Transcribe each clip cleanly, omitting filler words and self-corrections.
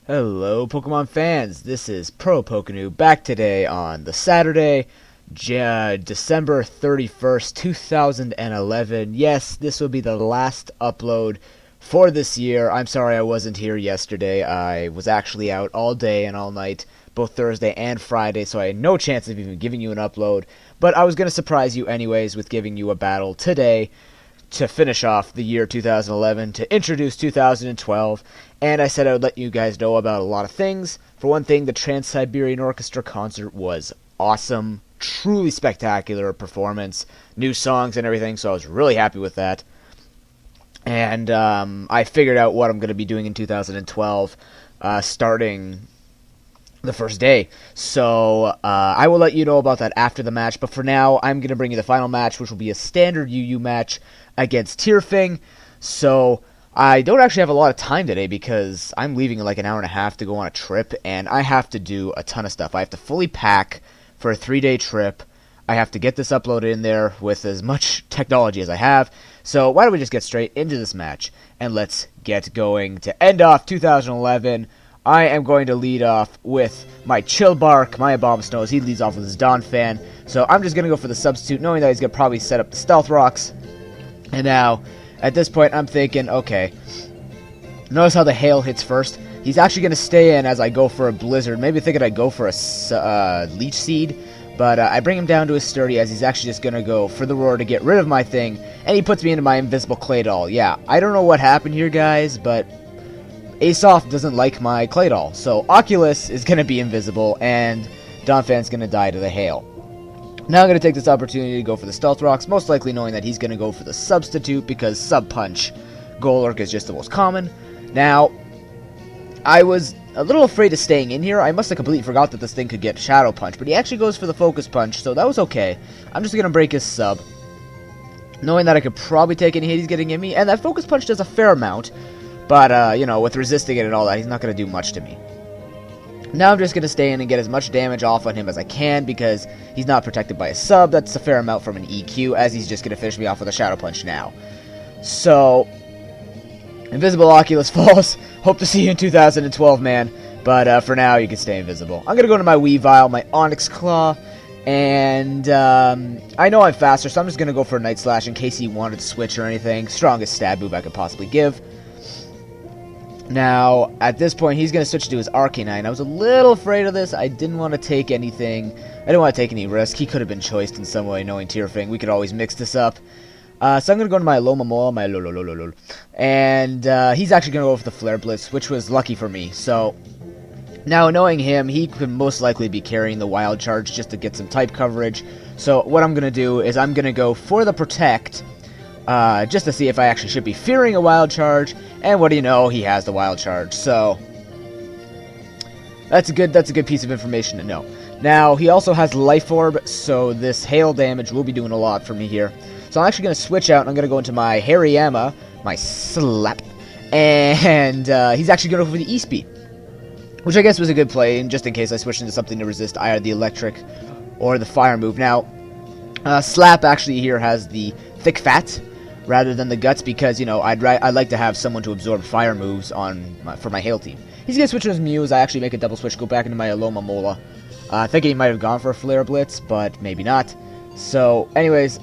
Hello, Pokemon fans. This is ProPokeNoob back today on the Saturday, December 31st, 2011. Yes, this will be the last upload for this year. I'm sorry I wasn't here yesterday. I was actually out all day and all night, both Thursday and Friday, so I had no chance of even giving you an upload. But I was going to surprise you anyways with giving you a battle today to finish off the year 2011, to introduce 2012, and I said I would let you guys know about a lot of things. For one thing, the Trans-Siberian Orchestra concert was awesome, truly spectacular performance, new songs and everything, so I was really happy with that. And I figured out what I'm going to be doing in 2012, starting the first day. So I will let you know about that after the match, but for now, I'm going to bring you the final match, which will be a standard UU match against Tierfing. So I don't actually have a lot of time today because I'm leaving in like an hour and a half to go on a trip, and I have to do a ton of stuff. I have to fully pack for a 3-day trip. I have to get this uploaded in there with as much technology as I have. So why don't we just get straight into this match, and let's get going. To end off 2011, I am going to lead off with my Chillbark, my Abomasnow. He leads off with his Donphan. So I'm just going to go for the substitute, knowing that he's going to probably set up the Stealth Rocks. And now, at this point, I'm thinking, okay, notice how the Hail hits first. He's actually going to stay in as I go for a Blizzard. Maybe thinking I'd go for a Leech Seed. But I bring him down to a Sturdy as he's actually just going to go for the Roar to get rid of my thing. And he puts me into my Invisible Claydol. Yeah, I don't know what happened here, guys, but Asoff doesn't like my Claydol. So Oculus is going to be invisible, and Donphan's going to die to the Hail. Now I'm going to take this opportunity to go for the Stealth Rocks, most likely knowing that he's going to go for the Substitute because Sub-Punch Golurk is just the most common. Now, I was a little afraid of staying in here. I must have completely forgot that this thing could get Shadow Punch, but he actually goes for the Focus Punch, so that was okay. I'm just going to break his Sub, knowing that I could probably take any hit he's getting in me, and that Focus Punch does a fair amount, but, you know, with resisting it and all that, he's not going to do much to me. Now I'm just going to stay in and get as much damage off on him as I can because he's not protected by a sub. That's a fair amount from an EQ, as he's just going to finish me off with a Shadow Punch now. So, Invisible Oculus falls. Hope to see you in 2012, man. But for now, you can stay invisible. I'm going to go to my Weavile, my Onyx Claw, and I know I'm faster, so I'm just going to go for a Night Slash in case he wanted to switch or anything. Strongest stab move I could possibly give. Now, at this point, he's going to switch to his Arcanine. I was a little afraid of this. I didn't want to take anything. I didn't want to take any risk. He could have been choiced in some way, knowing Tierfing. We could always mix this up. So I'm going to go to my Alomomola, my Lolololol. And he's actually going to go for the Flare Blitz, which was lucky for me. So, now knowing him, he could most likely be carrying the Wild Charge just to get some type coverage. So, what I'm going to do is I'm going to go for the Protect, just to see if I actually should be fearing a Wild Charge. And what do you know? He has the Wild Charge. So that's a good piece of information to know. Now he also has Life Orb, so this hail damage will be doing a lot for me here. So I'm actually going to switch out and I'm going to go into my Hariyama, my Slap, and he's actually going to go for the E-Speed, which I guess was a good play, and just in case I switched into something to resist either the electric or the fire move. Now Slap actually here has the Thick Fat rather than the Guts because, you know, I'd like to have someone to absorb fire moves for my Hail team. He's going to switch to his Mew as I actually make a double switch, go back into my Alomomola. Thinking he might have gone for a Flare Blitz, but maybe not. So, anyways,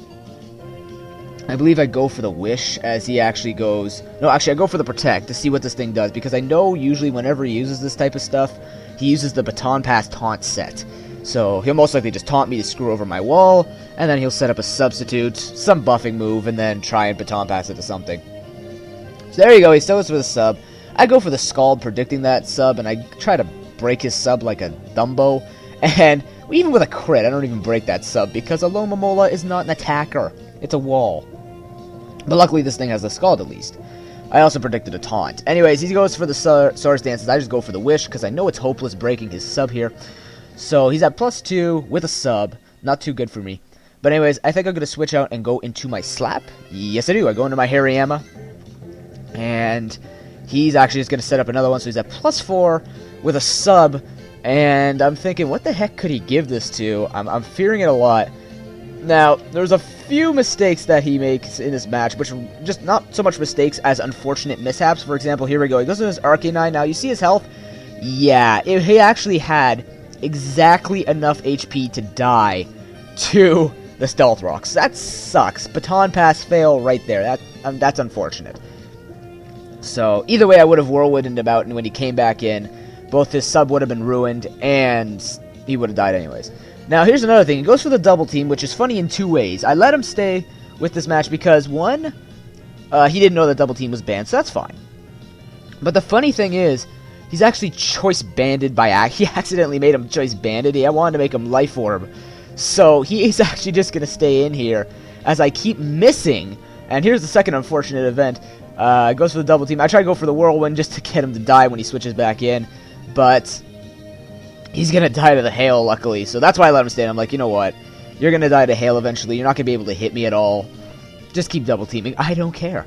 I believe I go for the Wish as he actually goes... No, actually, I go for the Protect to see what this thing does, because I know usually whenever he uses this type of stuff, he uses the Baton Pass Taunt set. So he'll most likely just taunt me to screw over my wall, and then he'll set up a substitute, some buffing move, and then try and Baton Pass it to something. So there you go, he still goes for the sub. I go for the Scald, predicting that sub, and I try to break his sub like a Dumbo. And even with a crit, I don't even break that sub, because Alomomola is not an attacker. It's a wall. But luckily this thing has the Scald at least. I also predicted a taunt. Anyways, he goes for the Swords Dances. I just go for the Wish, because I know it's hopeless breaking his sub here. So he's at +2 with a sub. Not too good for me. But anyways, I think I'm going to switch out and go into my Slap. Yes, I do. I go into my Hariyama. And he's actually just going to set up another one. So he's at +4 with a sub. And I'm thinking, what the heck could he give this to? I'm fearing it a lot. Now, there's a few mistakes that he makes in this match, which are just not so much mistakes as unfortunate mishaps. For example, here we go. He goes to his Arcanine. Now, you see his health. Yeah, he actually had exactly enough HP to die to the Stealth Rocks. That sucks. Baton Pass fail right there. That's unfortunate. So, either way, I would have Whirlwinded him out, and when he came back in, both his sub would have been ruined, and he would have died anyways. Now, here's another thing. He goes for the double team, which is funny in two ways. I let him stay with this match because, one, he didn't know that double team was banned, so that's fine. But the funny thing is, he's actually choice banded by he accidentally made him choice banded. I wanted to make him life orb. So he is actually just going to stay in here as I keep missing. And here's the second unfortunate event. Goes for the double team. I try to go for the whirlwind just to get him to die when he switches back in. But he's going to die to the hail, luckily. So that's why I let him stay in. I'm like, you know what? You're going to die to hail eventually. You're not going to be able to hit me at all. Just keep double teaming. I don't care.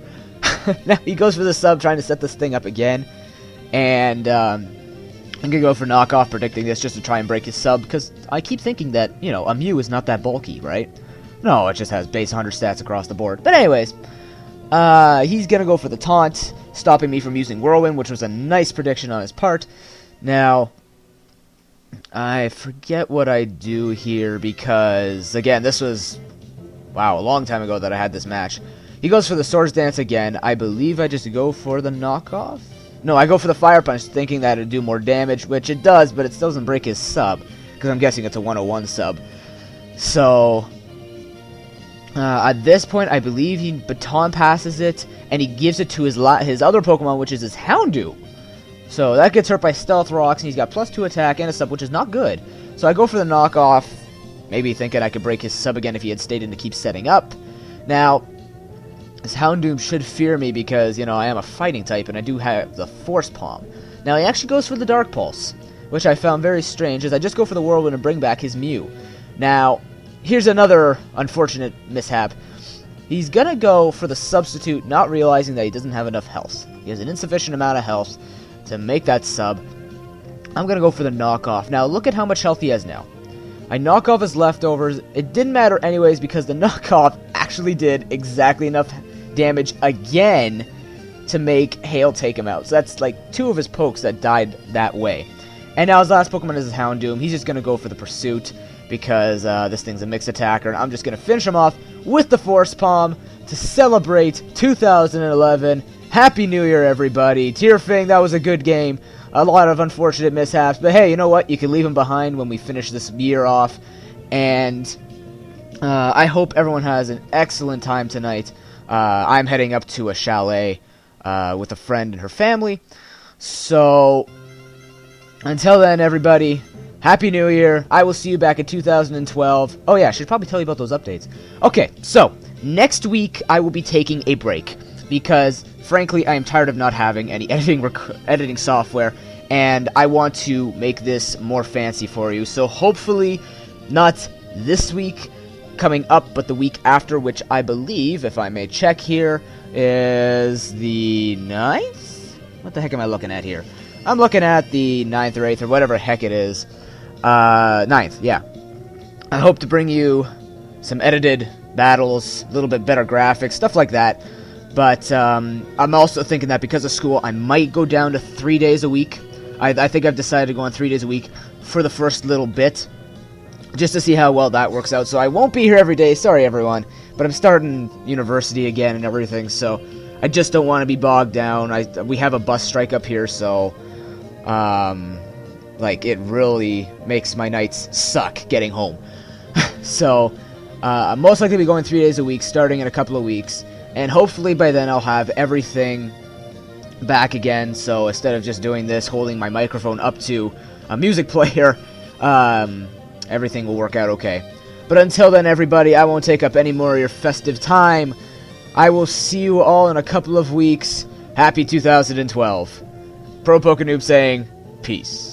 Now he goes for the sub, trying to set this thing up again. And I'm going to go for knockoff, predicting this just to try and break his sub. Because I keep thinking that, you know, a Mew is not that bulky, right? No, it just has base 100 stats across the board. But anyways, he's going to go for the taunt, stopping me from using Whirlwind, which was a nice prediction on his part. Now, I forget what I do here because, again, this was, wow, a long time ago that I had this match. He goes for the Swords Dance again. I believe I just go for the knockoff? No, I go for the Fire Punch, thinking that it'd do more damage, which it does, but it still doesn't break his sub, because I'm guessing it's a 101 sub. So, at this point, I believe he Baton Passes it, and he gives it to his other Pokemon, which is his Houndoom. So that gets hurt by Stealth Rocks, and he's got +2 attack and a sub, which is not good. So I go for the knockoff, maybe thinking I could break his sub again if he had stayed in to keep setting up. Now, this Houndoom should fear me because, you know, I am a fighting type, and I do have the Force Palm. Now, he actually goes for the Dark Pulse, which I found very strange, as I just go for the Whirlwind and bring back his Mew. Now, here's another unfortunate mishap. He's gonna go for the substitute, not realizing that he doesn't have enough health. He has an insufficient amount of health to make that sub. I'm gonna go for the knockoff. Now, look at how much health he has now. I knock off his leftovers. It didn't matter anyways because the knockoff actually did exactly enough damage again to make Hail take him out. So that's like 2 of his pokes that died that way. And now his last Pokemon is his Houndoom. He's just going to go for the Pursuit because this thing's a mixed attacker. And I'm just going to finish him off with the Force Palm to celebrate 2011. Happy New Year, everybody. Tearfing, that was a good game. A lot of unfortunate mishaps. But hey, you know what? You can leave them behind when we finish this year off. And I hope everyone has an excellent time tonight. I'm heading up to a chalet with a friend and her family. So, until then, everybody, Happy New Year. I will see you back in 2012. Oh, yeah, I should probably tell you about those updates. Okay, so, next week, I will be taking a break. Because, frankly, I am tired of not having any editing software. And I want to make this more fancy for you. So, hopefully, not this week coming up, but the week after, which I believe, if I may check here, is the 9th? What the heck am I looking at here? I'm looking at the 9th or 8th or whatever heck it is. 9th, yeah. I hope to bring you some edited battles, a little bit better graphics, stuff like that. But I'm also thinking that because of school, I might go down to 3 days a week. I think I've decided to go on 3 days a week for the first little bit, just to see how well that works out. So I won't be here every day, sorry everyone, but I'm starting university again and everything, so I just don't want to be bogged down. We have a bus strike up here, so like, it really makes my nights suck getting home. So I'm most likely to be going 3 days a week, starting in a couple of weeks, and hopefully by then I'll have everything back again. So instead of just doing this, holding my microphone up to a music player, everything will work out okay. But until then, everybody, I won't take up any more of your festive time. I will see you all in a couple of weeks. Happy 2012. ProPokeNoob saying, peace.